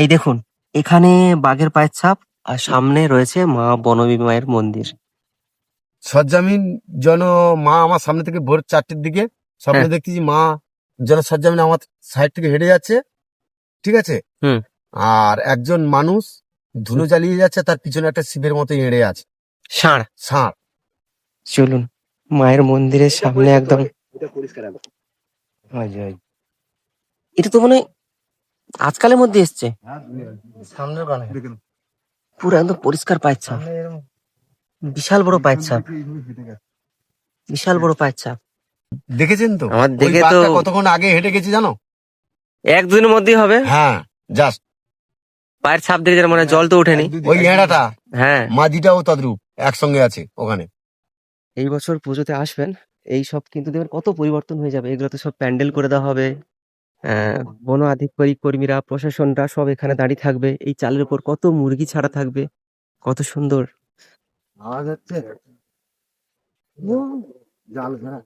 এই দেখুন, এখানে বাঘের পায়ের ছাপ আর সামনে রয়েছে মা বনবী মায়ের মন্দির। সজ্জামিন যেন মা আমার সামনে থেকে ভোর 4টের দিকে স্বপ্নে হ্যাঁ। দেখতেছি মা যেন সজ্জামিন আমার সাইড থেকে হেঁটে যাচ্ছে, ঠিক আছে। হুম। আর একজন মানুষ ধুনো জ্বালিয়ে যাচ্ছে, তার পিছনে একটা শিবের মতো এড়ে আছে, ষাঁড়। ষাঁড়। চলুন মায়ের মন্দিরের সামনে একদম। এটা তো মনে হয় আজকালের মধ্যে এসছে। সামনের বানে পুরো একদম পরিষ্কার পায়ের ছাপ, বিশাল বড় পায়ের ছাপ, বিশাল বড় পায়ের ছাপ। দেখেছেন তো? আমার ওই দেখে তো বাঘটা কতক্ষণ আগে হেঁটে গেছে জানো? এক দুদিনের মধ্যেই হবে। হ্যাঁ, জাস্ট পায়ের ছাপ দেখে যেন মানে জল তো ওঠেনি। ওই এড়াটা হ্যাঁ। মাঝিটাও তদ্রুপ একসঙ্গে আছে ওখানে। এই বছর পুজোতে আসবেন, এই সব কিন্তু দেখবেন কত পরিবর্তন হয়ে যাবে। এগুলো তো সব প্যান্ডেল করে দেওয়া হবে। বন আধিকারিক কর্মীরা, প্রশাসনরা সব এখানে দাঁড়িয়ে থাকবে। এই চালের উপর কত মুরগি ছাড়া থাকবে, কত সুন্দর। আওয়াজ হচ্ছে জাল ঘেরা,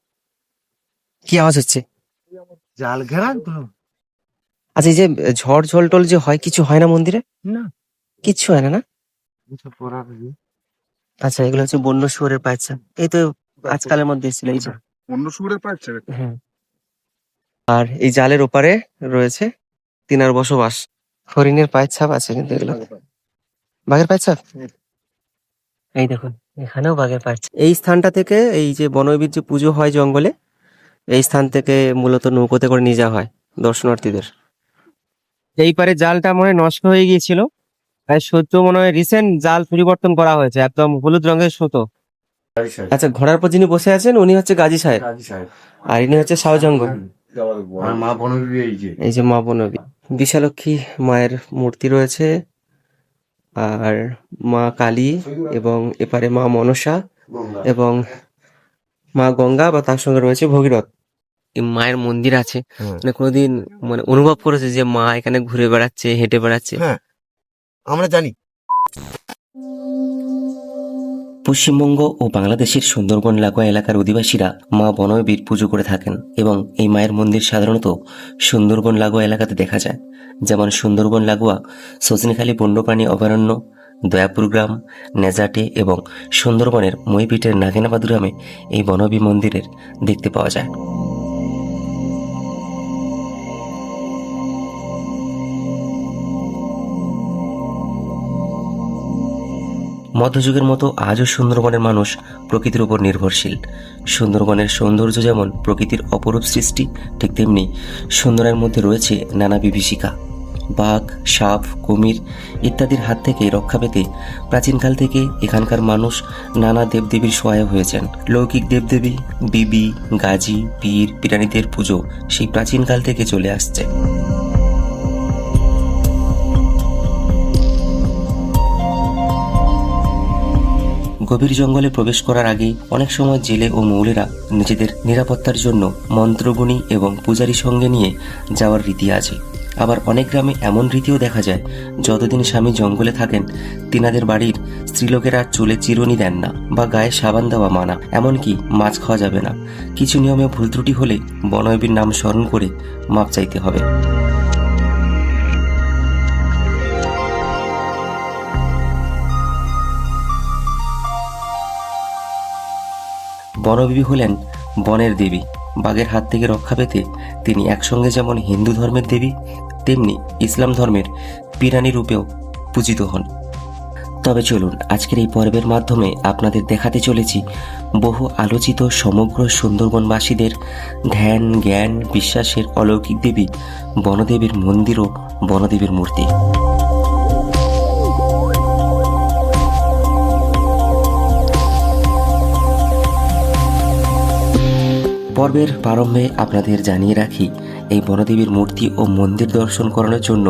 কি আওয়াজ হচ্ছে? জাল ঘেরা তো আচ্ছা, এই যে ঝড় ঝল টল যে হয়, কিছু হয় না মন্দিরে? না, কিচ্ছু হয় না, না? কিছু পড়ার নেই। আচ্ছা, এগুলো হচ্ছে বন্য শুয়োরের বাচ্চা। এই তো আজকালের মধ্যে এসেছিল এই যে। অন্য সুরে পাচ্ছে। হ্যাঁ। আর এই জালের ওপারে রয়েছে তিনার বসবাস। হরিণের পায়ের ছাপ আছে কিন্তু এগুলো। বাঘের পায়ের ছাপ? এই দেখুন, এখানেও বাঘের পায়ের ছাপ। এই স্থানটা থেকে এই যে বনবীর যে পুজো হয় জঙ্গলে, এই স্থান থেকে মূলত নৌকোতে করে নিয়ে যাওয়া হয় দর্শনার্থীদের। এই পারে জালটা মনে হয় নষ্ট হয়ে গিয়েছিল, তাই সদ্য মনে হয় রিসেন্ট জাল পরিবর্তন করা হয়েছে, একদম হলুদ রঙের সুতো। আচ্ছা, ঘোড়ার পর যিনি বসে আছেন উনি হচ্ছে গাজী সাহেব, আর ইনি হচ্ছে শাহজঙ্গ। মা বনবী এই যে মা বনবী, বিশালক্ষী মায়ের মূর্তি রয়েছে, আর মা কালী, এবং এপারে মা মনসা এবং মা গঙ্গা, বা তার সঙ্গে রয়েছে ভগীরথ। এই মায়ের মন্দির আছে। মানে কোনোদিন মানে অনুভব করেছে যে মা এখানে ঘুরে বেড়াচ্ছে, হেঁটে বেড়াচ্ছে? হ্যাঁ, আমরা জানি। পশ্চিমবঙ্গ ও বাংলাদেশের সুন্দরবন লাগোয়া এলাকার অধিবাসীরা মা বনবীর পুজো করে থাকেন এবং এই মায়ের মন্দির সাধারণত সুন্দরবন লাগোয়া এলাকাতে দেখা যায়, যেমন সুন্দরবন লাগোয়া সজনেখালী বন্যপ্রাণী অভয়ারণ্য, দয়াপুর গ্রাম, নেজাটে এবং সুন্দরবনের মইপিটের নাগিনাবাদ গ্রামে এই বনবী মন্দিরের দেখতে পাওয়া যায়। মধ্যযুগের মতো আজও সুন্দরবনের মানুষ প্রকৃতির উপর নির্ভরশীল। সুন্দরবনের সৌন্দর্য যেমন প্রকৃতির অপরূপ সৃষ্টি, ঠিক তেমনি সুন্দরের মধ্যে রয়েছে নানা বিভীষিকা। বাঘ, সাপ, কুমির ইত্যাদির হাত থেকে রক্ষা পেতে প্রাচীনকাল থেকে এখানকার মানুষ নানা দেবদেবীর সহায় হয়েছেন। লৌকিক দেবদেবী, বিবি, গাজী, পীর, পিরানীদের পুজো সেই প্রাচীনকাল থেকে চলে আসছে। গভীর জঙ্গলে প্রবেশ করার আগে অনেক সময় জেলে ও মৌলেরা নিজেদের নিরাপত্তার জন্য মন্ত্রগুণী এবং পূজারী সঙ্গে নিয়ে যাওয়ার রীতি আছে। আবার অনেক গ্রামে এমন রীতিও দেখা যায়, যতদিন স্বামী জঙ্গলে থাকেন তিনাদের বাড়ির স্ত্রীলোকেরা চুলে চিরুনি দেন না বা গায়ে সাবান দেওয়া মানা, এমনকি মাছ খাওয়া যাবে না। কিছু নিয়মে ভুল ত্রুটি হলে বনবীর নাম স্মরণ করে মাপ চাইতে হবে। বনবিবি হলেন বনের দেবী। বাঘের হাত থেকে রক্ষা পেতে তিনি একসঙ্গে যেমন হিন্দু ধর্মের দেবী, তেমনি ইসলাম ধর্মের পিরানি রূপেও পূজিত হন। তবে চলুন আজকের এই পর্বের মাধ্যমে আপনাদের দেখাতে চলেছি বহু আলোচিত সমগ্র সুন্দরবনবাসীদের ধ্যান, জ্ঞান, বিশ্বাসের অলৌকিক দেবী বনদেবীর মন্দির ও বনদেবীর মূর্তি। পর্বের প্রারম্ভে আপনাদের জানিয়ে রাখি, এই বনদেবীর মূর্তি ও মন্দির দর্শন করানোর জন্য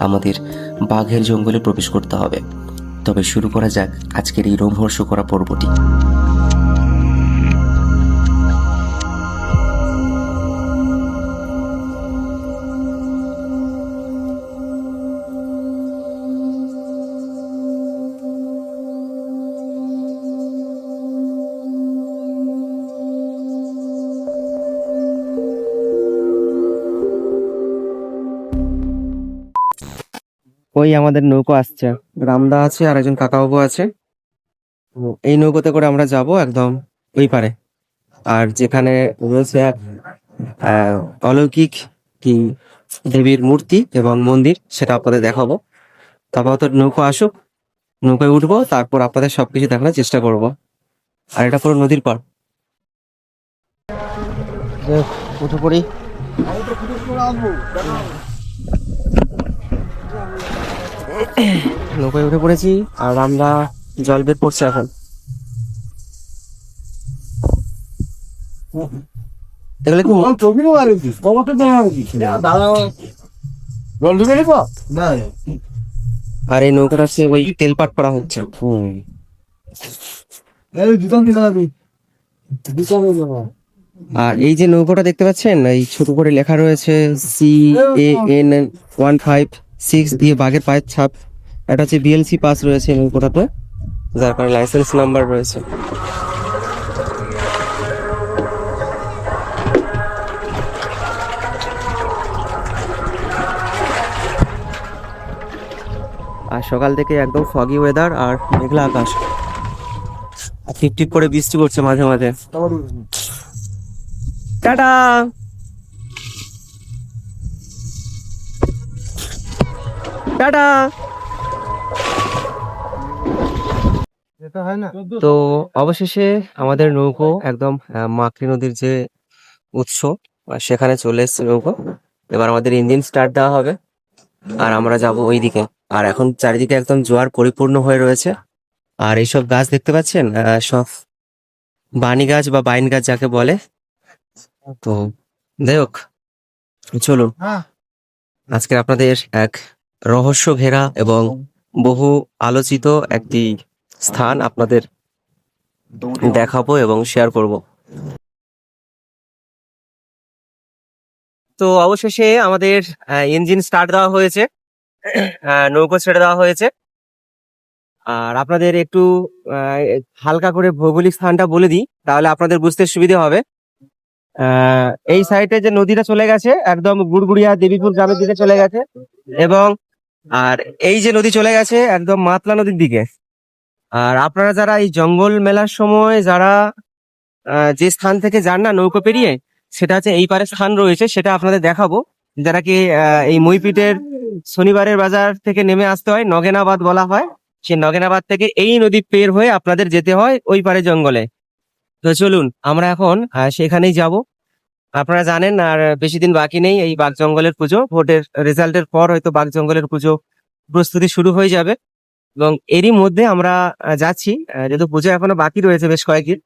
আমাদের বাঘের জঙ্গলে প্রবেশ করতে হবে। তবে শুরু করা যাক আজকের এই রোমহর্ষকর পর্বটি। ওই আমাদের নৌকো আসছে, রামদা আছে আর একজন কাকাবাবু আছে। এই নৌকোতে করে আমরা যাব একদম ওই পারে। আর যেখানে রয়েছে এক অলৌকিক কি দেবীর মূর্তি এবং মন্দির, সেটা আপনাদের দেখাবো। তারপর তো নৌকো আসুক, নৌকায় উঠবো, তারপর আপনাদের সবকিছু দেখানোর চেষ্টা করব। আর এটা পুরো নদীর পার। উঠে পড়ি। নৌকায় উঠে পড়েছি আর আমরা জল বের পড়ছে এখন। এগুলো কি আর এই নৌকাটা হচ্ছে ওই তেলপাট করা হচ্ছে। আর এই যে নৌকাটা দেখতে পাচ্ছেন, এই ছোট করে লেখা রয়েছে CAN 156 দিয়ে বাঘের পায়ের ছাপ। এটা হচ্ছে BLC পাস রয়েছে এই নৌকাটাতে, যার কারণে লাইসেন্স নাম্বার রয়েছে। আর সকাল থেকে একদম ফগি ওয়েদার আর মেঘলা আকাশ, আর টিপ টিপ করে বৃষ্টি পড়ছে মাঝে মাঝে। টাটা। টাটা। তো অবশেষে আমাদের নৌকো একদম মাকড়ি নদীর যে উৎস, সেখানে চলে এসেছে নৌকো। এবার আমাদের ইঞ্জিন স্টার্ট দেওয়া হবে আর আমরা যাব ওই দিকে। আর এখন চারিদিকে একদম জোয়ার পরিপূর্ণ হয়ে রয়েছে। আর এইসব গাছ দেখতে পাচ্ছেন, সব বানি গাছ বা বাইন গাছ যাকে বলে। তো যাই হোক, চলুন আজকে আপনাদের এক রহস্য ঘেরা এবং বহু আলোচিত একটি স্থান আপনাদের দেখাবো এবং শেয়ার করব। তো অবশেষে আমাদের ইঞ্জিন স্টার্ট দেওয়া হয়েছে, নৌকো ছেড়ে দেওয়া হয়েছে। আর আপনাদের একটু হালকা করে ভৌগোলিক স্থানটা বলে দিই, তাহলে আপনাদের বুঝতে সুবিধা হবে। এই সাইডে যে নদীটা চলে গেছে একদম গুড়গুড়িয়া দেবীপুর গ্রামের দিকে চলে গেছে, এবং আর এই যে নদী চলে গেছে একদম মাতলা নদীর দিকে। আর আপনারা যারা এই জঙ্গল মেলার সময় যারা যে স্থান থেকে যান না নৌকো পেরিয়ে, সেটা হচ্ছে এই পারে স্থান রয়েছে, সেটা আপনাদের দেখাবো। যারা কি এই মইপিটের শনিবারের বাজার থেকে নেমে আসতে হয়, নগেনাবাদ বলা হয়, সেই নগেনাবাদ থেকে এই নদী পের হয়ে আপনাদের যেতে হয় ওই পারে জঙ্গলে। তো চলুন আমরা এখন সেখানেই যাব। আপনারা জানেন আর বেশি দিন বাকি নেই, এই বাঘ জঙ্গলের পুজো, ভোটের রেজাল্টের পর হয়তো বাঘ জঙ্গলের পুজো প্রস্তুতি শুরু হয়ে যাবে। এবং এরই মধ্যে আমরা যাচ্ছি, যেহেতু পুজো এখনো বাকি রয়েছে বেশ কয়েকদিন,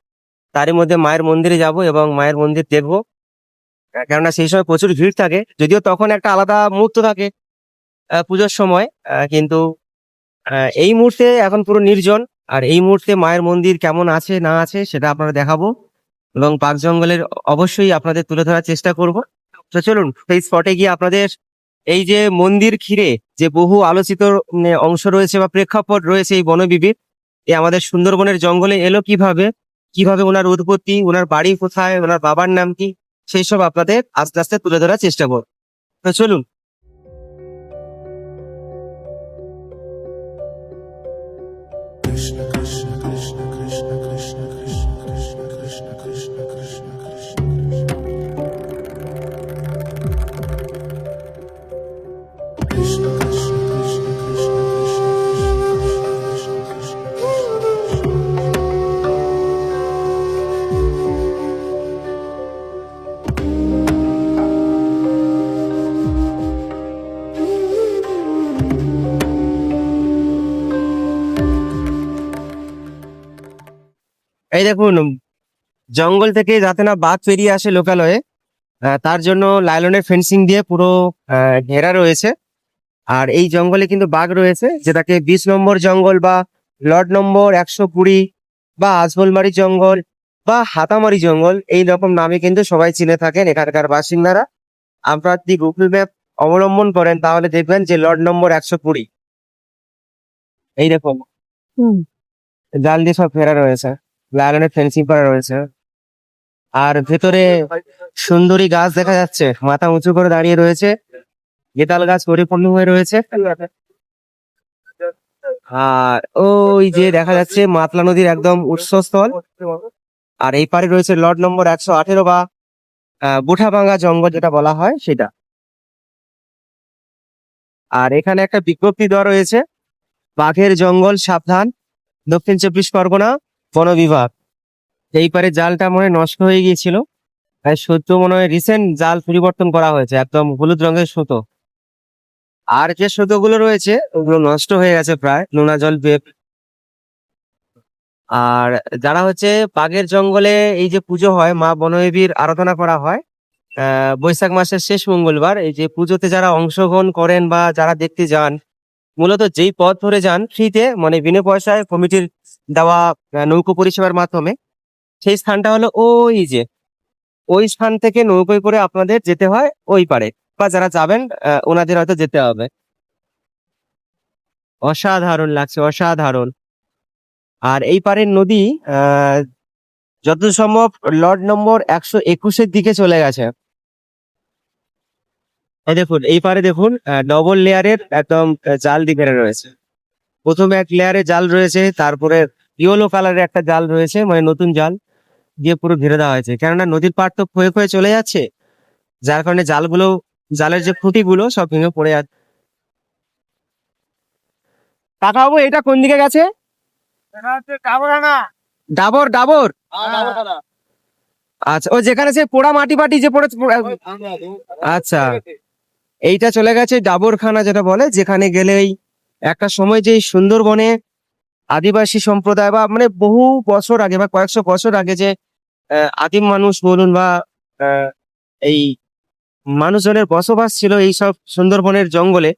তারই মধ্যে মায়ের মন্দিরে যাব এবং মায়ের মন্দির দেখবো। কেননা সেই সময় প্রচুর ভিড় থাকে, যদিও তখন একটা আলাদা মুহূর্ত থাকে পুজোর সময়, কিন্তু এই মুহূর্তে এখন পুরো নির্জন। আর এই মুহূর্তে মায়ের মন্দির কেমন আছে না আছে সেটা আপনারা দেখাবো, এবং বাঘ জঙ্গলের অবশ্যই আপনাদের তুলে ধরার চেষ্টা করব। তো চলুন সেই স্পটে গিয়ে আপনাদের এই যে মন্দির ঘিরে যে বহু আলোচিত অংশ রয়েছে বা প্রেক্ষাপট রয়েছে এই বনবিবির, এই আমাদের সুন্দরবনের জঙ্গলে এলো কিভাবে, কিভাবে ওনার উৎপত্তি, ওনার বাড়ি কোথায়, ওনার বাবার নাম কি, সেই সব আপনাদের আস্তে আস্তে তুলে ধরার চেষ্টা করব। তো চলুন। এই দেখুন, জঙ্গল থেকে যাতে না বাঘ পেরিয়ে আসে লোকালয়ে, তার জন্য লাইলনের ফেন্সিং দিয়ে পুরো ঘেরা রয়েছে। আর এই জঙ্গলে কিন্তু বাঘ রয়েছে, যেটাকে 20 নম্বর জঙ্গল বা লট নম্বর 120 বা আজমলমারি জঙ্গল বা হাতামারি জঙ্গল, এই রকম নামে কিন্তু সবাই চিনে থাকেন এখানকার বাসিন্দারা। আপনারা যদি গুগল ম্যাপ অবলম্বন করেন তাহলে দেখবেন যে লট নম্বর 120, এই দেখুন জাল দিয়ে সব ঘেরা রয়েছে, লাইলনের ফেন্সিং করা রয়েছে। আর ভেতরে সুন্দরী গাছ দেখা যাচ্ছে, মাথা উঁচু করে দাঁড়িয়ে রয়েছে, গেতাল গাছ পরিপূর্ণ হয়ে রয়েছে। আর ওই যে দেখা যাচ্ছে মাতলা নদীর একদম উৎসস্থল। আর এই পারে রয়েছে লট নম্বর 118 বা বুঠাভাঙ্গা জঙ্গল যেটা বলা হয় সেটা। আর এখানে একটা বিজ্ঞপ্তি দেওয়া রয়েছে, বাঘের জঙ্গল সাবধান, দক্ষিণ 24 পরগনা বন বিভাগ। এই পারে জালটা মনে হয় নষ্ট হয়ে গিয়েছিল, তাই সদ্য মনে হয় রিসেন্ট জাল পরিবর্তন করা হয়েছে, একদম হলুদ রঙের সুতো। আর যে সুতোগুলো রয়েছে ওগুলো নষ্ট হয়ে গেছে প্রায় নোনা জল পেয়ে। আর যারা হচ্ছে বাঘের জঙ্গলে এই যে পুজো হয়, মা বনদেবীর আরাধনা করা হয় বৈশাখ মাসের শেষ মঙ্গলবার। এই যে পুজোতে যারা অংশগ্রহণ করেন বা যারা দেখতে যান, মূলত যেই পথ ধরে যান ফ্রিতে, মানে বিনা পয়সায় কমিটির দেওয়া নৌকো পরিষেবার মাধ্যমে, সেই স্থানটা হলো ওই যে, ওই স্থান থেকে নৌকোয় করে আপনাদের যেতে হয় ওই পারে, বা যারা যাবেন ওনাদের হয়তো যেতে হবে। অসাধারণ লাগছে, অসাধারণ। আর এই পারের নদী যত সম্ভব লট নম্বর 121-এর দিকে চলে গেছে। এই দেখুন এই পারে দেখুন ডবল লেয়ারের একদম জাল দিকে রয়েছে। প্রথমে এক লেয়ারে জাল রয়েছে, তারপরে ইয়েলো কালারের একটা জাল রয়েছে, মানে নতুন জাল দিয়ে পুরো ঘিরে দেওয়া হয়েছে। কেননা নদীর পাড় তো ক্ষয়ে ক্ষয়ে চলে যাচ্ছে, যার কারণে জালগুলো, জালের যে খুঁটিগুলো সব ভেঙে পড়ে যাচ্ছে। কাকা বাবু এটা কোন দিকে গেছে? ডাবর ডাবর। আচ্ছা, ও যেখানে সে পোড়া মাটি পাটি যে পড়ে। আচ্ছা, এইটা চলে গেছে ডাবরখানা যেটা বলে, যেখানে গেলেই একটা সময় যে সুন্দরবনে আদিবাসী সম্প্রদায় বা মানে বহু বছর আগে বা কয়েকশো বছর আগে যে আদিম মানুষ বলুন বা এই মানুষজনের বসবাস ছিল এই সব সুন্দরবনের জঙ্গলে,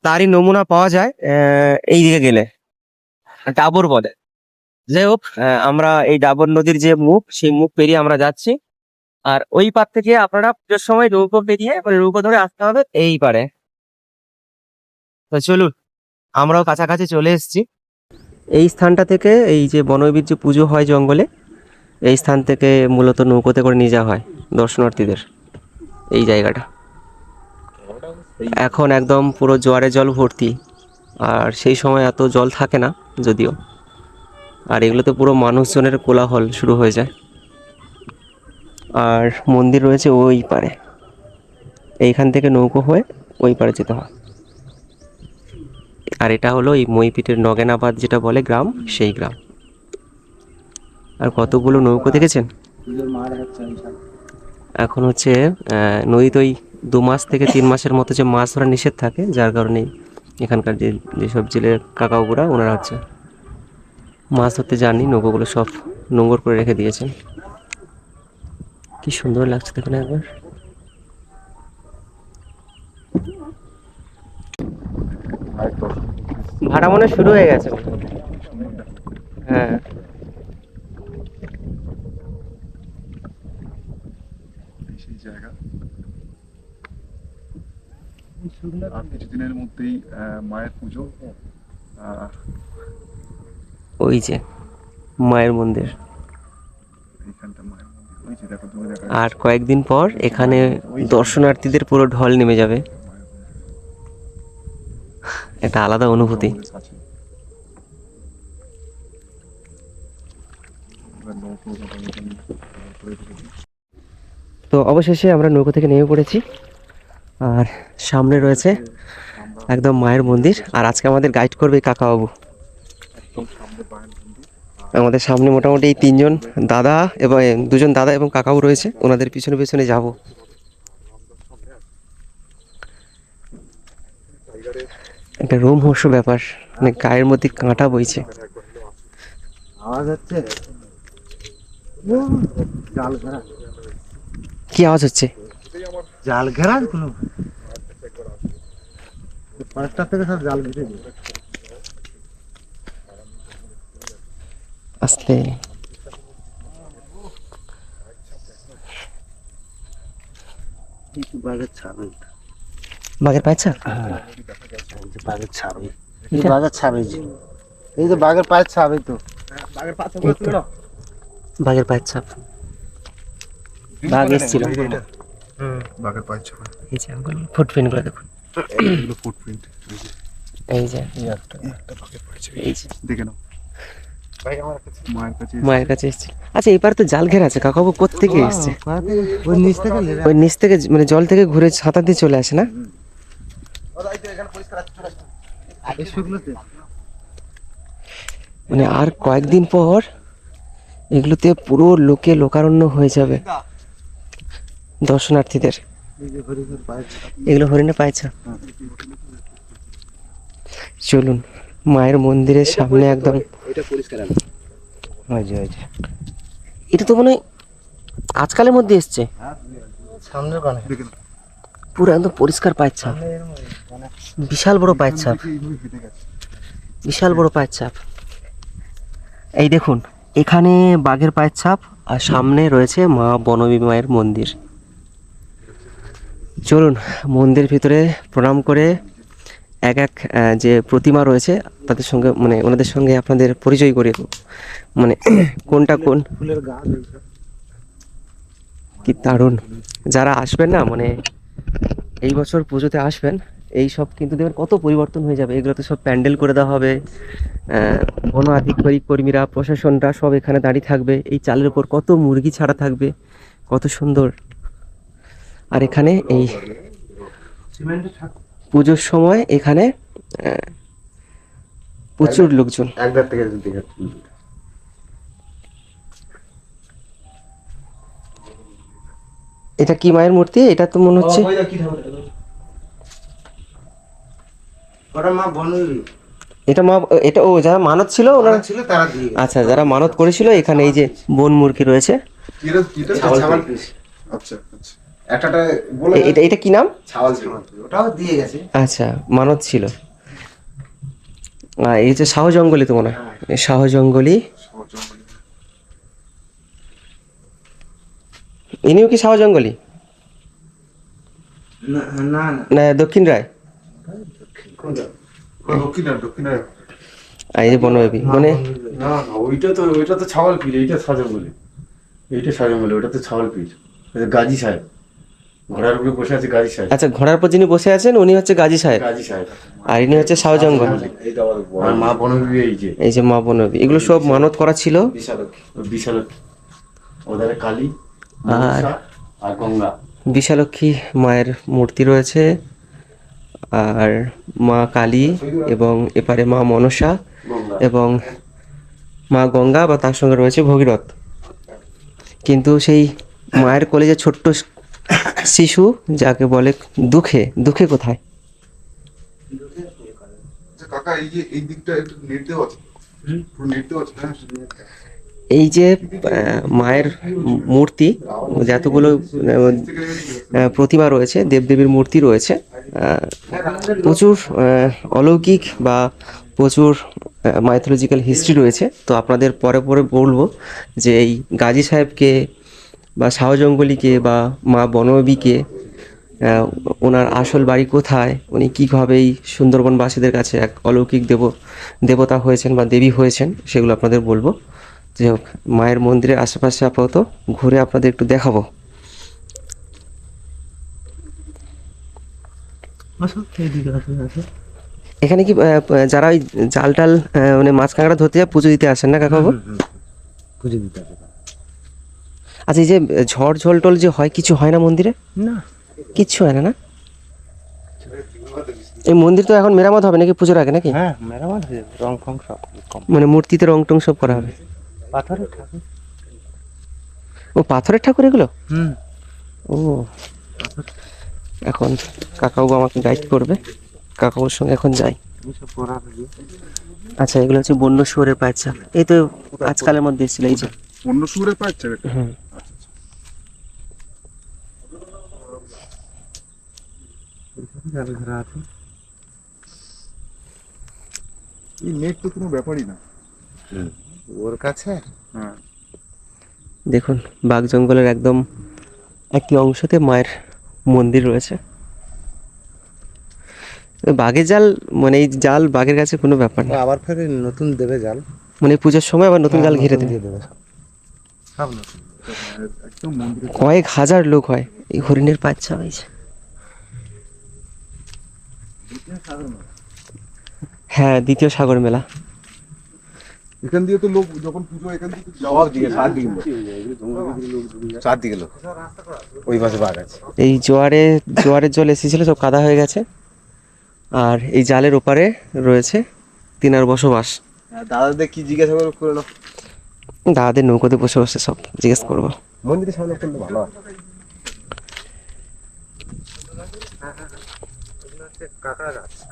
তারই নমুনা পাওয়া যায় এই দিকে গেলে, ডাবর বলে। যাই হোক, আমরা এই ডাবর নদীর যে মুখ, সেই মুখ পেরিয়ে আমরা যাচ্ছি। আর ওই পার থেকে আপনারা পুজোর সময় নৌকো পেরিয়ে মানে নৌকো ধরে আসতে হবে এই পারে। তো চলুন, আমরাও কাছাকাছি চলে এসেছি। এই স্থানটা থেকে এই যে বনবির যে পুজো হয় জঙ্গলে, এই স্থান থেকে মূলত নৌকোতে করে নিয়ে যাওয়া হয় দর্শনার্থীদের এই জায়গাটা। এখন একদম পুরো জোয়ারে জল ভর্তি, আর সেই সময় এত জল থাকে না যদিও। আর এগুলোতে পুরো মানুষজনের কোলাহল শুরু হয়ে যায়। আর মন্দির রয়েছে ওই পারে, এইখান থেকে নৌকো হয়ে ওই পারে যেতে হয়। আর এটা হলো এই মইপিটের নগেনাবাদ যেটা বলে গ্রাম, সেই গ্রাম। আর কতগুলো নৌকো দেখেছেন। এখন হচ্ছে নদীতে ওই 2 মাস থেকে 3 মাসের মতো যে মাছ ধরা নিষেধ থাকে, যার কারণে এখানকার যেসব জেলের কাকাবুরা ওনারা হচ্ছে মাছ ধরতে যাননি, নৌকোগুলো সব নোংর করে রেখে দিয়েছেন। কি সুন্দর লাগছে দেখুন একবার। ভাড়া মনে শুরু হয়ে গেছে। হ্যাঁ, সেই জায়গা আর কিছুদিনের মধ্যেই মায়ের পুজো। ওই যে মায়ের মন্দির। এইখানটা মায়ের মন্দির, ওই যে দেখো দূরে দেখা আর কয়েকদিন পর এখানে দর্শনার্থীদের পুরো ঢল নেমে যাবে, একটা আলাদা অনুভূতি। আছে। এবার নৌকো মোটামুটি করে রেখেছি। তো অবশেষে আমরা নৌকো থেকে নেমে পড়েছি, আর সামনে রয়েছে একদম মায়ের মন্দির। আর আজকে আমাদের গাইড করবে কাকাবাবু। একদম সামনে মায়ের মন্দির। আমাদের সামনে মোটামুটি 3 জন দাদা এবং 2 জন দাদা এবং কাকাও রয়েছে, ওনাদের পিছনে পিছনে যাব। একটা রোমহর্ষ ব্যাপার, মানে গায়ের মধ্যে কাঁটা বইছে। আওয়াজ হচ্ছে জাল ঘেরা, কি আওয়াজ হচ্ছে? জাল ঘেরা কোনো পাঁচটা থেকে সব জাল ঘিরে দিই। আস্তে। বাঘের ছাড়ে, বাঘের পায়ছা। বাঘের ছাড়ে, বাঘের ছাড়ে, এই যে বাঘের পায়ের ছাড়ে তো, বাঘের পায়ের ছাপ। বাঘ এসেছিল। বাঘের পায়ের ছাপ, এই যে ফুটপ্রিন্ট গুলো দেখুন। এগুলো ফুটপ্রিন্ট। এই যে একটা বাঘের পড়েছে এই যে দেখে নাও ভাই আমার কাছে মায়ের কাছে মায়ের কাছে এসেছিল। আচ্ছা এবার তো জাল ঘেরা আছে, কাকাবু কোত্থেকে এসছে? ওই নিচ থেকে ওই নিচ থেকে মানে জল থেকে ঘুরে ছাতা দিয়ে চলে আসে না? মানে আর কয়েকদিন পর এগুলোতে পুরো লোকে লোকারণ্য হয়ে যাবে দর্শনার্থীদের। এগুলো হরিণে পায়ছা। চলুন মায়ের মন্দিরের সামনে একদম। এটা পরিষ্কার আলো ওই যে এটা তো মনে হয় আজকালের মধ্যে এসছে। সামনের কানে দেখে নাও পুরো একদম পরিষ্কার পায়ছা, বিশাল বড় পায়ছা, এইভাবে হেঁটে গেছে বিশাল বড় পায়ের ছাপ। এই দেখুন এখানে বাঘের পায়ের ছাপ, আর সামনে রয়েছে মা বনবী মায়ের মন্দির। চলুন মন্দির ভিতরে প্রণাম করে এক এক যে প্রতিমা রয়েছে তাদের সঙ্গে মানে ওনাদের সঙ্গে আপনাদের পরিচয় করিয়ে দেবো, মানে কোনটা কোন। ফুলের গাছ কি দারুণ! যারা আসবেন না মানে এই বছর পুজোতে আসবেন, এই সব কিন্তু দেখবেন কত পরিবর্তন হয়ে যাবে। এগুলো তো সব প্যান্ডেল করে দেওয়া হবে, বন আধিকারিক কর্মীরা প্রশাসনরা সব এখানে দাঁড়িয়ে থাকবে। এই চালের উপর কত মুরগি ছাড়া থাকবে, কত সুন্দর। আর এখানে এই পুজোর সময় এখানে প্রচুর লোকজন। একবার থেকে দেখে এটা কি মায়ের মূর্তি? এটা তো মনে হচ্ছে ওটা মা বনবী এটা মা, এটা ও যারা মানত ছিল ওনারা। ছিল তারা দিয়ে আচ্ছা যারা মানত করেছিল এখানে এই যে বন মুরগি রয়েছে। এটা এটা ছাওয়াল পিস আচ্ছা আচ্ছা একটাটা বলে এটা এটা কি নাম? ছাওয়াল ওটাও দিয়ে গেছে আচ্ছা মানত ছিল। এই যে শাহ জঙ্গলি তো মনে হয়, এই শাহ জঙ্গলি। ইনিও কি শাহ জঙ্গলি না না না দক্ষিণ রায়? দক্ষিণ আর এই যে বনবেবী মানে না ওইটা তো ছাওয়াল পীর, এইটা সাজঙ্গলি, এইটা সাজঙ্গলি, ওটা তো ছাওয়াল পীর। গাজী সাহেব ঘোড়ার উপরে বসে আছে, গাজী সাহেব। আচ্ছা ঘোড়ার পর যিনি বসে আছেন উনি হচ্ছে গাজী সাহেব, গাজী সাহেব আর ইনি হচ্ছে শাহ জঙ্গল। আর মা বনবী এই যে মা বনবেবী, এগুলো সব মানত করা ছিল। বিশালক্ষী ওধারে কালী আর আর গঙ্গা। বিশালক্ষী মায়ের মূর্তি রয়েছে, আর মা কালী, এবং এপারে মা মনসা গঙ্গা এবং মা গঙ্গা, বা তার সঙ্গে রয়েছে ভগীরথ। কিন্তু সেই মায়ের কোলে যে ছোট্ট শিশু যাকে বলে দুঃখে, দুঃখে কোথায়? আচ্ছা কাকা এই যে এই দিকটা একটু নেট দেওয়া আছে পুরো নেট দেওয়া আছে হ্যাঁ এই যে মায়ের মূর্তি, যতগুলো প্রতিমা রয়েছে, দেবদেবীর মূর্তি রয়েছে, প্রচুর অলৌকিক বা প্রচুর মাইথোলজিক্যাল হিস্ট্রি রয়েছে। তো আপনাদের পরে পরে বলবো যে এই গাজী সাহেবকে বা শাহ জঙ্গলিকে বা মা বনবীকে, ওনার আসল বাড়ি কোথায়, উনি কীভাবে এই সুন্দরবনবাসীদের কাছে এক অলৌকিক দেবতা হয়েছেন বা দেবী হয়েছেন, সেগুলো আপনাদের বলবো। যাই হোক মায়ের মন্দিরের আশেপাশে আপাতত ঘুরে আপনাদের একটু দেখাবো। এখানে কি যারা ওই জাল টাল মানে মাছ কাঁকড়া ধরতে যায় পুজো দিতে আসেন না কাকাবাবু? পুজো দিতে হবে আচ্ছা এই যে ঝড় ঝোল টোল যে হয়, কিছু হয় না মন্দিরে? না, কিচ্ছু হয় না না? এই মন্দির তো এখন মেরামত হবে নাকি পুজোর আগে নাকি? হ্যাঁ মেরামত হয়ে যাবে, রং ফং সব কম। মানে মূর্তিতে রং টং সব করা হবে? পাথরের ঠাকুর। ও পাথরের ঠাকুর এগুলো? ও এখন কাকাবাবু আমাকে গাইড করবে, কাকাবুর সঙ্গে এখন যাই। সব করা হবে। আচ্ছা এগুলো হচ্ছে বন্য শুয়োরের বাচ্চা, এই তো আজকালের মধ্যে এসেছিল এই যে। অন্য সুরে পাচ্ছে এটা হুম ঘোরা আছে। এই নেট তো কোনো ব্যাপারই না ওর কাছে হ্যাঁ দেখুন বাঘ জঙ্গলের একদম একটি অংশতে মায়ের মন্দির রয়েছে। বাঘের জাল মানে এই জাল বাঘের কাছে কোনো ব্যাপার না, আবার ফের নতুন দেবে জাল, মানে পুজোর সময় আবার নতুন জাল ঘিরে দেবে। সব নতুন। একদম মন্দিরে কয়েক হাজার লোক হয় এই হরিণের বাচ্চা হয়েছে। হ্যাঁ, দ্বিতীয় সাগর মেলা। এখান দিয়ে তো লোক যখন পুজো এখান থেকে যাওয়ার দিকে চারদিকে লোক ওই পাশে বাঘ আছে। এই জোয়ারের জল এসেছিল, সব কাদা হয়ে গেছে। আর এই জালের ওপারে রয়েছে তিনার বসবাস। দাদাদের কি জিজ্ঞাসা করে নাও। দাদাদের নৌকোতে বসে বসে সব জিজ্ঞেস করবো। মন্দিরের সামনে করলে ভালো হয়।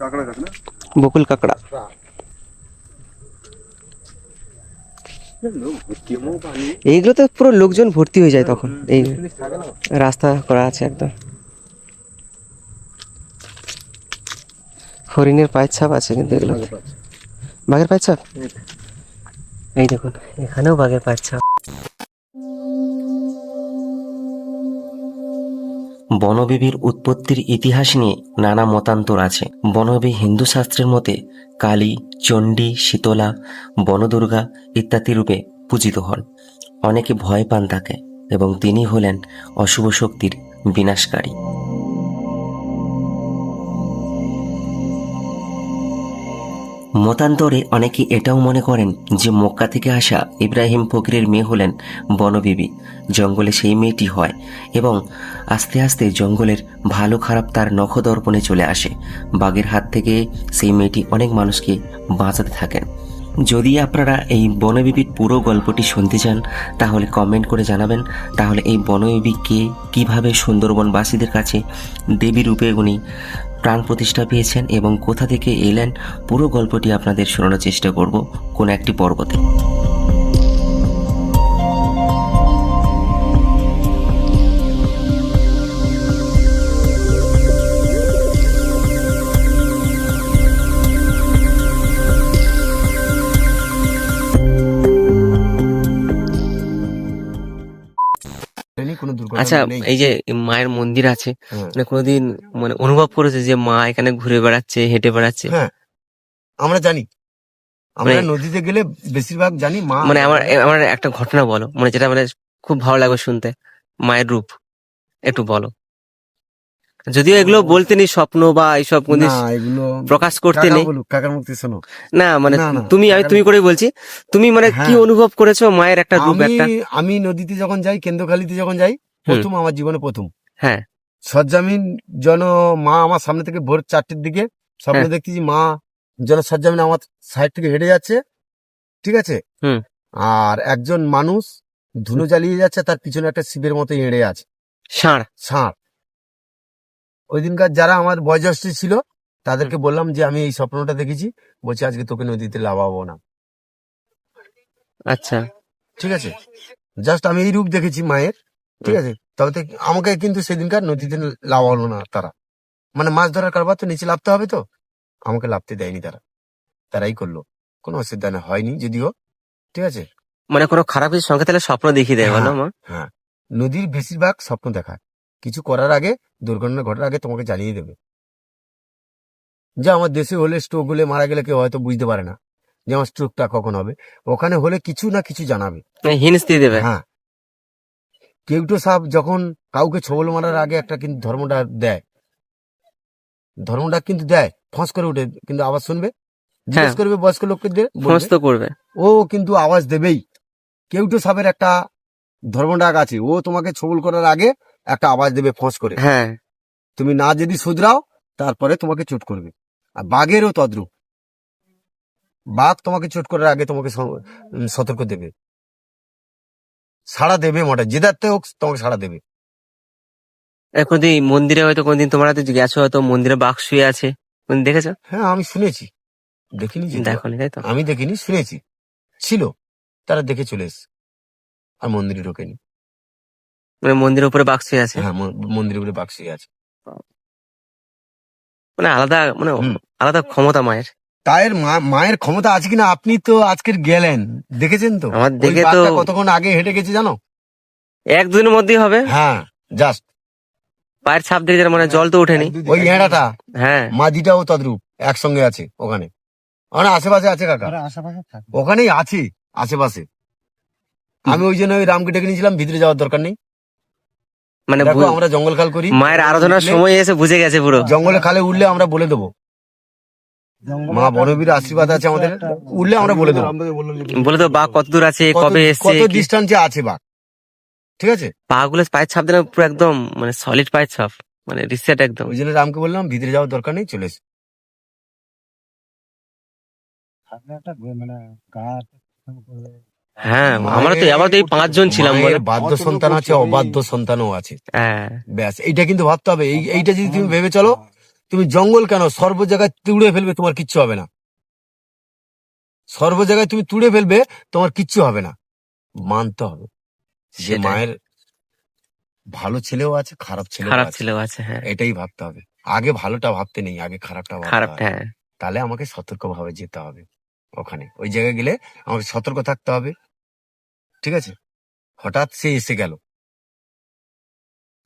কাঁকড়া গাছ না? বকুল কাকড়া। এইগুলো তো পুরো লোকজন ভর্তি হয়ে যায় তখন। এই রাস্তা করা আছে একদম। হরিণের পায়ের ছাপ আছে কিন্তু এগুলো বাঘের পায়ের ছাপ। এই দেখুন, এখানেও বাঘের পায়ের ছাপ। বনবিবির উৎপত্তির ইতিহাস নিয়ে নানা মতান্তর আছে। বনবিবি হিন্দু শাস্ত্রের মতে কালী, চণ্ডী, শীতলা, বনদুর্গা ইত্যাদি রূপে পূজিত হন। অনেকে ভয় পান তাকে এবং তিনি হলেন অশুভ শক্তির বিনাশকারী। মতান্তরে অনেকে এটাও মনে করেন যে মক্কা থেকে আসা ইব্রাহিম ফকিরের মেয়ে হলেন বনবিবি। জঙ্গলে সেই মেয়েটি হয় এবং আস্তে আস্তে জঙ্গলের ভালো খারাপ তার নখদর্পণে চলে আসে। বাঘের হাত থেকে সেই মেয়েটি অনেক মানুষকে বাঁচাতে থাকেন। যদি আপনারা এই বনবিবির পুরো গল্পটি শুনতে চান তাহলে কমেন্ট করে জানাবেন। তাহলে এই বনবিবি কে, কীভাবে সুন্দরবনবাসীদের কাছে দেবী রূপে উনি প্রাণ প্রতিষ্ঠা পেয়েছেন এবং কোথা থেকে এলেন, পুরো গল্পটি আপনাদের শোনানোর চেষ্টা করব কোন একটি পর্বতে। কোনো দুর্ঘটনা আচ্ছা, নেই। এই যে মায়ের মন্দির আছে, হ্যাঁ। মানে কোনোদিন মানে অনুভব করেছে যে মা এখানে ঘুরে বেড়াচ্ছে, হেঁটে বেড়াচ্ছে? হ্যাঁ, আমরা জানি। আমরা মানে- নদীতে গেলে বেশিরভাগ জানি মা। মানে আমার একটা ঘটনা বলো, মানে যেটা মানে খুব ভালো লাগবে শুনতে, মায়ের রূপ একটু বলো। যদিও এগুলো বলতে নেই, স্বপ্ন বা এইসব কোনদিন না, এগুলো প্রকাশ করতে কাকা নেই। বলুক, কাকার মুক্তি শোনো। না মানে না, না, তুমি করেই বলছি, তুমি মানে কি হ্যাঁ। অনুভব করেছো মায়ের একটা রূপ একটা? আমি নদীতে যখন যাই, কেন্দ্রখালিতে যখন যাই, প্রথম আমার জীবনে প্রথম হ্যাঁ, সজ্জামিন যেন মা আমার সামনে থেকে ভোর 4টের দিকে স্বপ্ন হ্যাঁ। দেখতেছি মা যেন সজ্জামিন আমার সাইড থেকে হেঁটে যাচ্ছে, ঠিক আছে। হুম। আর একজন মানুষ ধুনো জ্বালিয়ে যাচ্ছে, তার পিছনে একটা শিবের মতো এড়ে আছে, ষাঁড়। ষাঁড়। ওই দিনকার যারা আমার বয়োজ্যেষ্ঠ ছিল তাদেরকে বললাম যে আমি এই স্বপ্নটা দেখেছি, বলছি আজকে তোকে নদীতে লাভাবো না, আচ্ছা, ঠিক আছে। জাস্ট আমি এই রূপ দেখেছি মায়ের, ঠিক আছে। তবে তো আমাকে কিন্তু সেদিনকার নদীতে লাভালো না তারা, মানে মাছ ধরার কারবার তো নিচে লাভতে হবে, তো আমাকে লাভতে দেয়নি তারা, তারাই করলো। কোনো অসুবিধা না হয়নি যদিও, ঠিক আছে। মানে কোনো খারাপ কিছু সংখ্যা তাহলে স্বপ্ন দেখিয়ে দেয়, বলো মা? হ্যাঁ, নদীর বেশিরভাগ স্বপ্ন দেখায়। কিছু করার আগে, দুর্ঘটনা ঘটার আগে তোমাকে জানিয়ে দেবে। যে আমার দেশে হলে স্ট্রোক হলে মারা গেলে কেউ হয়তো বুঝতে পারে না যে আমার স্ট্রোকটা কখন হবে, ওখানে হলে কিছু না কিছু জানাবে। হিন্স দিয়ে দেবে। হ্যাঁ, কেউটো সাপ যখন কাউকে ছবল মারার আগে একটা কিন্তু ধর্মটা দেয়, ধর্মটা কিন্তু দেয়, ফস করে উঠে কিন্তু আওয়াজ শুনবে, জিজ্ঞেস করবে বয়স্ক লোককে দিয়ে, বলবে, সমস্ত করবে। ও কিন্তু আওয়াজ দেবেই। কেউটো সাপের একটা ধর্মডাক আছে, ও তোমাকে ছবল করার আগে একটা আওয়াজ দেবে ফস করে। হ্যাঁ, তুমি না যদি শুধরাও তারপরে তোমাকে চোট করবে। আর বাঘেরও তদ্রুপ, বাঘ তোমাকে চোট করার আগে তোমাকে সতর্ক দেবে, সাড়া দেবে, মোটা যেদারতে হোক তোমাকে সাড়া দেবে। কোনদিন মন্দিরে হয়তো কোনদিন তোমরা তো গেছো, হয়তো মন্দিরে বাঘ শুয়ে আছে, কোনদিন দেখেছো? হ্যাঁ, আমি শুনেছি, দেখিনি যদিও। দেখোনি, তাই তো? আমি দেখিনি, শুনেছি ছিল, তারা দেখে চলে এসছে, আর মন্দিরে ঢোকেনি। মানে মন্দিরের উপরে বাঘ শুয়ে আছে। হ্যাঁ, মন্দিরের উপরে বাঘ শুয়ে আছে। মানে আলাদা, মানে হুম। আলাদা ক্ষমতা মায়ের। তায়ের মায়ের ক্ষমতা আছে কিনা, আপনি তো আজকের গেলেন, দেখেছেন তো? আমার ওই দেখে তো বাঘটা কতক্ষণ আগে হেঁটে গেছে জানো? এক দুদিনের মধ্যেই হবে। হ্যাঁ, জাস্ট পায়ের ছাপ দেখে মানে জল তো ওঠেনি। ওই হেঁড়াটা, হ্যাঁ, মাঝিটাও তদ্রুপ একসঙ্গে আছে ওখানে, মানে আশেপাশে আছে কাকা, ওখানেই আছে আশেপাশে। আমি ওই জন্য ওই রামকে ডেকে নিয়েছিলাম, ভিতরে যাওয়ার দরকার নেই। মানে দেখো আমরা জঙ্গল খাল করি, মায়ের আরাধনার সময় এসে বুঝে গেছে পুরো। জঙ্গলে খালে উঠলে আমরা বলে দেবো মা বনবীর আশীর্বাদ আছে আমাদের, উঠলে আমরা বলে দেবো বলে তো বাঘ কত দূর আছে, কবে এসছে, কত ডিস্টেন্সে আছে বাঘ, ঠিক আছে। পা গুলো পায়ের ছাপ দিলে পুরো একদম মানে সলিড পায়ের ছাপ, মানে রিসেট একদম। ওই জন্য রামকে বললাম ভিতরে যাওয়ার দরকার নেই, চলে এসে। হ্যাঁ, আমরা তো এই 5 জন ছিলাম বলে। মায়ের বাধ্য সন্তান আছে, অবাধ্য সন্তানও আছে, হ্যাঁ, ব্যাস এইটা কিন্তু ভাবতে হবে। এইটা যদি তুমি ভেবে চলো, তুমি জঙ্গল কেন সর্ব জায়গায় তুড়ে ফেলবে, তোমার কিচ্ছু হবে না। সর্ব জায়গায় তুমি তুড়ে ফেলবে, তোমার কিচ্ছু হবে না। মানতে হবে যে সেটাই। মায়ের ভালো ছেলেও আছে, খারাপ ছেলেও খারাপ আছে, ছেলেও আছে, হ্যাঁ, এটাই ভাবতে হবে। আগে ভালোটা ভাবতে নেই, আগে খারাপটা ভাবতে খারাপটা, হবে। হ্যাঁ। তাহলে আমাকে সতর্ক ভাবে যেতে হবে ওখানে। ওই জায়গায় গেলে আমাকে সতর্ক থাকতে হবে, ঠিক আছে। হঠাৎ সে এসে গেল,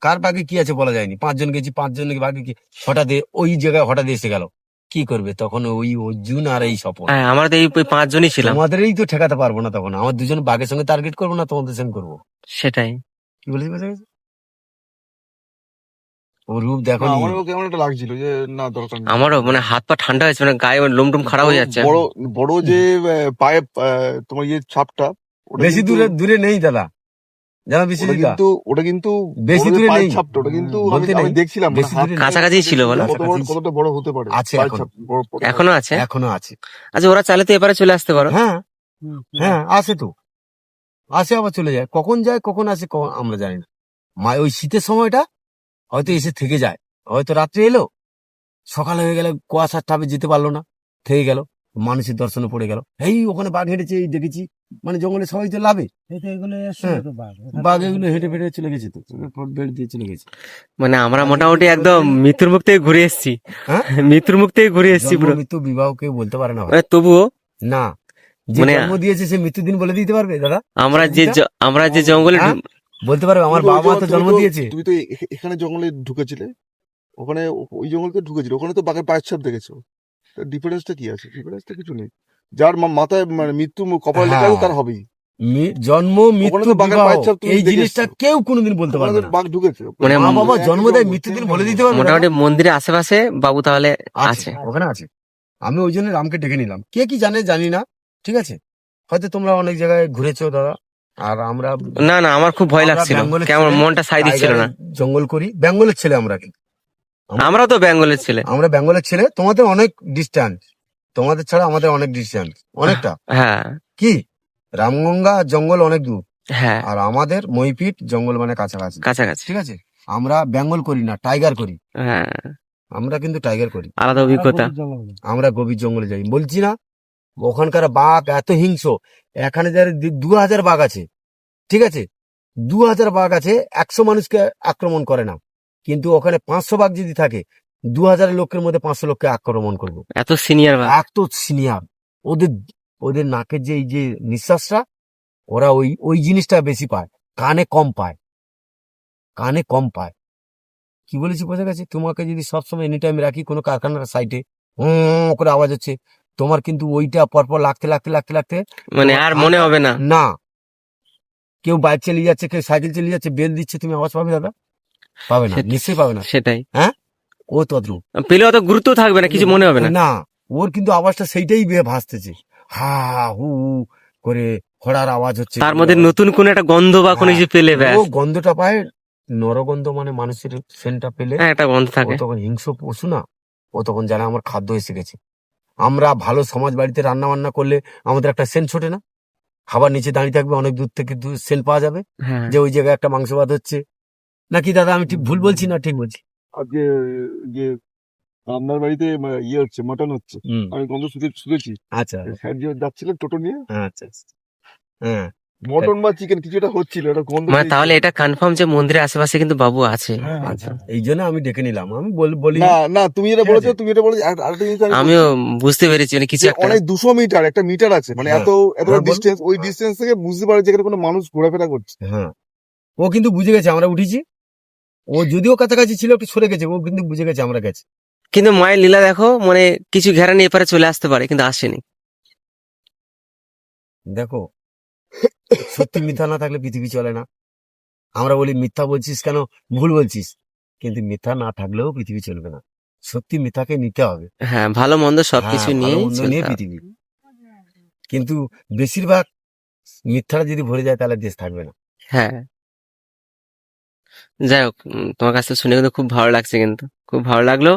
কার বাগে কি আছে বলা যায়নি। 5 জন গেছি, 5 জনের বাগে কি হঠাৎ ওই জায়গায় হঠাৎ এসে গেল, কি করবে তখন? ওই অর্জুন আর এই সফল, হ্যাঁ, আমরা তো এই 5 জনই ছিলাম। তোমাদেরই তো ঠেকাতে পারবো না তখন। আমার দুজন বাঘের সঙ্গে টার্গেট করবো না, তোমাদের সঙ্গে করবো। সেটাই। কি বলেছি বোঝা গেছে? ও রূপ দেখো, আমারও কেমন একটা লাগছিল যে না দরকার নেই। আমারও মানে হাত পা ঠান্ডা হয়েছে, মানে গায়ে লোমটুম খারাপ হয়ে যাচ্ছে। বড় বড় যে পায়ে তোমার ইয়ে ছাপটা, ওটা বেশি কিন্তু- দূরে দূরে নেই দাদা, জানা বেশি ওটা কিন্তু বেশি বড় যে দূরে পায়ের নেই। ছাপটা, ওটা কিন্তু বলতে আমি নেই। দেখছিলাম মানে বেশি হাত দূরে কাছাকাছি ছিল বলো? কতটা বড় হতে পারে আছে পায়ের এখন। ছাপ, বড়। এখনো আছে? এখনো আছে। আচ্ছা, ওরা চাইলে তো এবারে চলে আসতে পারো। হ্যাঁ হ্যাঁ, আসে তো, আসে আবার চলে যায়। কখন যায় কখন আসে আমরা জানি না। মা ওই শীতের সময়টা হয়তো এসে থেকে যায়, হয়তো রাত্রে এলো, সকাল হয়ে গেলে কুয়াশার টাপে যেতে পারলো না, থেকে গেল, মানুষের দর্শনে পড়ে গেল। এই ওখানে বাঘ হেঁটেছে, এই দেখেছি, মানে জঙ্গলে সবাই তো লাভে, হ্যাঁ, বাঘ এগুলো হেঁটে ফেটে চলে গেছে, তো বেড় দিয়ে চলে গেছে। মানে আমরা মোটামুটি একদম মৃত্যুর মুখ থেকে ঘুরে এসেছি। হ্যাঁ, মৃত্যুর মুখ থেকে ঘুরে এসেছি জন্ম পুরো। মৃত্যু বিবাহ কেউ বলতে পারে না ভাই। মানে তবুও না, যে মানে জন্ম দিয়েছে সে মৃত্যুদিন বলে দিতে পারবে দাদা? আমরা যে জঙ্গলে হ্যাঁ? বলতে পারবে আমার বাবা মা তো জন্ম দিয়েছে। তুমি তো এখানে জঙ্গলে ঢুকেছিলে, ওখানে ওই জঙ্গলতে ঢুকেছিল, ওখানে তো বাঘের পায়ের ছাপ দেখেছো। ডিফারেন্সটা কি আছে? ডিফারেন্সটা কিছু নেই। যার মাথায় মানে মৃত্যু কপালে লেখা আছে তার হবেই। জন্ম মৃত্যু তো বাঘের বিবাহ পায়ের ছাপ তুমি এই দেখে জিনিসটা এসছো। কেউ কোনোদিন বলতে পারবে না। বাঘ ঢুকেছে, মানে মা বাবা জন্ম দেয়, মৃত্যুদিন বলে দিতে পারবে না? মোটামুটি মন্দিরের আশেপাশে বাবু তাহলে আছে, আছে। ওখানে আছে। আমি ওই জন্য রামকে ডেকে নিলাম। কে কি জানে জানি না, ঠিক আছে। হয়তো তোমরা অনেক জায়গায় ঘুরেছো দাদা, আর আমরা না না, আমার খুব ভয় আমরা লাগছিল, বেঙ্গলের কেমন ছেলে, মনটা সাই দিচ্ছিল না। টাইগারের জঙ্গল করি, বেঙ্গলের ছেলে আমরা। কিন্তু আমরা তো বেঙ্গলের ছেলে। আমরা বেঙ্গলের ছেলে, তোমাদের অনেক ডিস্টেন্স, তোমাদের ছাড়া আমাদের অনেক ডিস্টেন্স, অনেকটা। হ্যাঁ কি রামগঙ্গা জঙ্গল অনেক দূর, হ্যাঁ, আর আমাদের মইপিট জঙ্গল মানে কাছাকাছি, কাছাকাছি। ঠিক আছে। আমরা বেঙ্গল করি না, টাইগার করি। হ্যাঁ, আমরা কিন্তু টাইগার করি, আলাদা অভিজ্ঞতা। আমরা গভীর জঙ্গলে যাই। বলছি না, ওখানকার বাঘ এত হিংস্র। এখানে যার 2000 বাঘ আছে, ঠিক আছে, 2000 বাঘ আছে, 100 মানুষকে আক্রমণ করে না। কিন্তু ওখানে 500 বাঘ যদি থাকে, 2000 লোকের মধ্যে 500 লোককে আক্রমণ করবো। এত সিনিয়র বা এত সিনিয়র ওদের। ওদের নাকের যে এই যে নিঃশ্বাসটা, ওরা ওই ওই জিনিসটা বেশি পায়, কানে কম পায়, কানে কম পায়। কি বলেছি বোঝা গেছে? তোমাকে যদি সবসময় এনি টাইম রাখি কোনো কারখানার সাইটে করে আওয়াজ হচ্ছে, তোমার কিন্তু ওইটা পরপর লাগতে লাগতে লাগতে লাগতে মানে আর মনে হবে না। না, কেউ বাইক চালিয়ে যাচ্ছে, কেউ সাইকেল চালিয়ে যাচ্ছে, বেল দিচ্ছে, তুমি আওয়াজ পাবে দাদা? পাবে না, নিশ্চয়ই পাবে না। সেটাই, ও তদ্রুপ। পেলে অত গুরুত্ব থাকবে না, কিছু মনে হবে না। না, ওর কিন্তু আওয়াজটা সেইটাই ভাসতেছে, হা হু হু করে খড়ার আওয়াজ হচ্ছে। তার মধ্যে নতুন কোন একটা গন্ধ বা কোনো কিছু পেলে ও ব্যাস। গন্ধটা পায়, নরগন্ধ, মানে মানুষের সেন্টটা পেলে হ্যাঁ, একটা গন্ধ ও থাকে। তখন হিংস্র পশু না, ও তখন জানে আমার খাদ্য এসে গেছে। আমরা ভালো সমাজ বাড়িতে রান্না বান্না করলে আমাদের একটা সেন্ট ছোটে না, খাবার নিচে দাঁড়িয়ে থাকবে, অনেক দূর থেকে সেন্ট পাওয়া যাবে হ্যাঁ, যে ওই জায়গায় একটা মাংস ভাত হচ্ছে। নাকি দাদা আমি ঠিক ভুল বলছি না ঠিক বলছি? আজকে যে আপনার বাড়িতে ইয়ে হচ্ছে, মাটন হচ্ছে, আমি গন্ধ শুনেছি। আচ্ছা স্যার যে যাচ্ছিলেন টোটো নিয়ে, আচ্ছা আচ্ছা, হ্যাঁ মটন বা চিকেন কিছু একটা হচ্ছিল, এটা গন্ধ মানে পেয়েছি। তাহলে এটা কনফার্ম যে মন্দিরের আশেপাশে কিন্তু বাবু আছে। হ্যাঁ, হ্যাঁ, আচ্ছা, এই জন্য আমি ডেকে নিলাম। আমি বলি না না, তুমি যেটা ঠিক বলেছো, আছে। তুমি এটা বলেছো, আরেকটা জিনিস আমি আমিও বলছি, বুঝতে পেরেছি, মানে কিছু যে একটা। অনেক 200 মিটার একটা মিটার আছে, মানে হ্যাঁ। এত এত হ্যাঁ, বল। ডিস্টেন্স, ওই ডিস্টেন্স থেকে বুঝতে পারে যেখানে কোনো মানুষ ঘোরাফেরা করছে। হ্যাঁ, ও কিন্তু বুঝে গেছে আমরা উঠেছি। ও যদিও কাছাকাছি ছিল, একটু সরে গেছে, ও কিন্তু বুঝে গেছে আমরা গেছি। কিন্তু মায়ের লীলা দেখো, মানে কিছু ঘেরা নিয়ে এপারে চলে আসতে পারে, কিন্তু আসেনি। দেখো, সত্যি মিথ্যা না থাকলে পৃথিবী চলে না। আমরা বলি মিথ্যা বলছিস কেন, ভুল বলছিস, কিন্তু মিথ্যা না থাকলেও পৃথিবী চলবে না। সত্যি মিথ্যাকে নিতে হবে। হ্যাঁ, ভালো মন্দ সবকিছু হ্যাঁ, নিয়ে ভালো মন্দ নিয়ে পৃথিবী, কিন্তু বেশিরভাগ মিথ্যাটা যদি ভরে যায় তাহলে দেশ থাকবে না। হ্যাঁ, যাই হোক, তোমার কাছে শুনে কিন্তু খুব ভালো লাগছে, কিন্তু খুব ভালো লাগলো।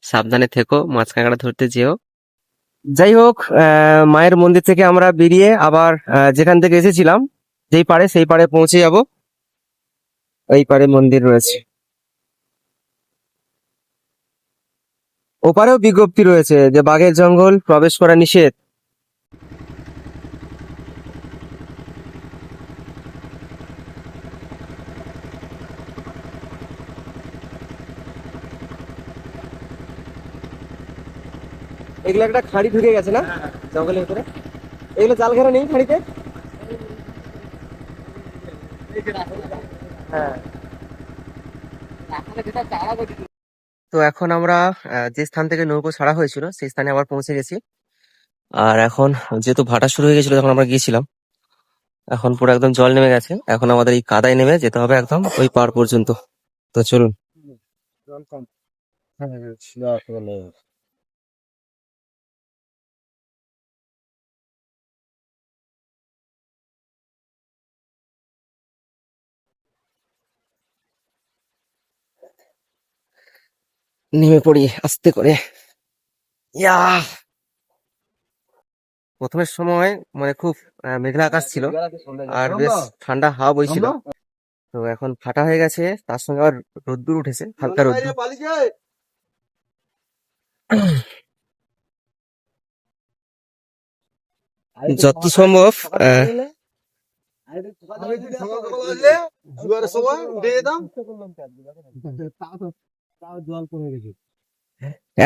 সাবধানে থেকো, মাছ কাঁকড়া ধরতে যেও। যাই হোক, মায়ের মন্দির থেকে আমরা বেরিয়ে আবার যেখান থেকে এসেছিলাম, যেই পাড়ে সেই পাড়ে পৌঁছে যাব। এই পাড়ে মন্দির রয়েছে, ওপারেও বিজ্ঞপ্তি রয়েছে যে বাঘের জঙ্গল প্রবেশ করা নিষেধ। এগুলো একটা খাঁড়ি ঢুকে গেছে না জঙ্গলের ভিতরে? এগুলো জাল ঘেরা নেই খাঁড়িতে? হ্যাঁ। তো এখন আমরা যে স্থান থেকে নৌকো ছাড়া হয়েছিল সেই স্থানে আবার পৌঁছে গেছি। আর এখন যেহেতু ভাটা শুরু হয়ে গেছিল যখন আমরা গিয়েছিলাম, এখন পুরো একদম জল নেমে গেছে। এখন আমাদের এই কাদায় নেমে যেতে হবে একদম ওই পার পর্যন্ত। তো চলুন। নেমে পড়ি আস্তে করে। ইয়া, প্রথমের সময় মানে খুব মেঘলা আকাশ ছিল আর বেশ ঠান্ডা হাওয়া বইছিল। তো এখন ফাটা হয়ে গেছে, তার সঙ্গে আবার রোদ্দুর উঠেছে, হালকা রোদ্দুর। যত সম্ভব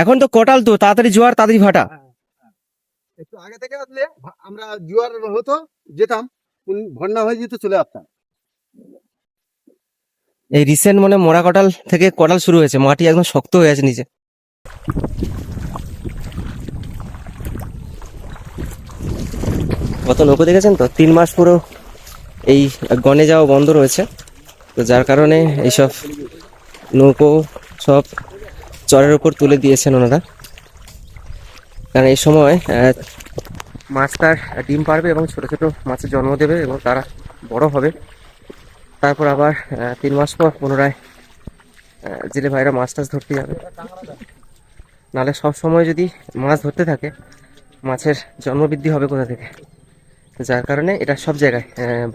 এখন তো কটাল, তো তাড়াতাড়ি জোয়ার তাড়াতাড়ি ভাটা। একটু আগে থেকে আসলে আমরা জোয়ার হতো, যেতাম, বন্যা হয়ে যেত, চলে আসতাম। এই রিসেন্ট মানে মোরা কটাল থেকে কটাল শুরু হয়েছে, মাটি একদম শক্ত হয়ে আছে নিচে। কত নৌকো দেখেছেন তো, 3 মাস পুরো এই গনে যাওয়া বন্ধ রয়েছে। তো যার কারণে এইসব নৌকো সব চরের উপর তুলে দিয়েছেন ওনারা, কারণ এই সময় মাছ তার ডিম পারবে এবং ছোট ছোট মাছের জন্ম দেবে এবং তারা বড় হবে। তারপর আবার 3 মাস পর পুনরায় জেলে ভাইরা মাছ টাছ ধরতে যাবে। নাহলে সব সময় যদি মাছ ধরতে থাকে, মাছের জন্মবৃদ্ধি হবে কোথা থেকে? তো যার কারণে এটা সব জায়গায়,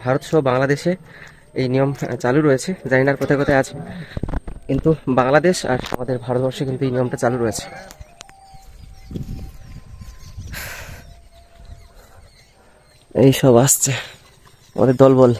ভারত সহ বাংলাদেশে এই নিয়ম চালু রয়েছে। জানি না আর কোথায় কোথায় আছে, কিন্তু বাংলাদেশ আর আমাদের ভারতবর্ষে কিন্তু এই নিয়মটা চালু রয়েছে। এই সব আসছে আমাদের দলবল।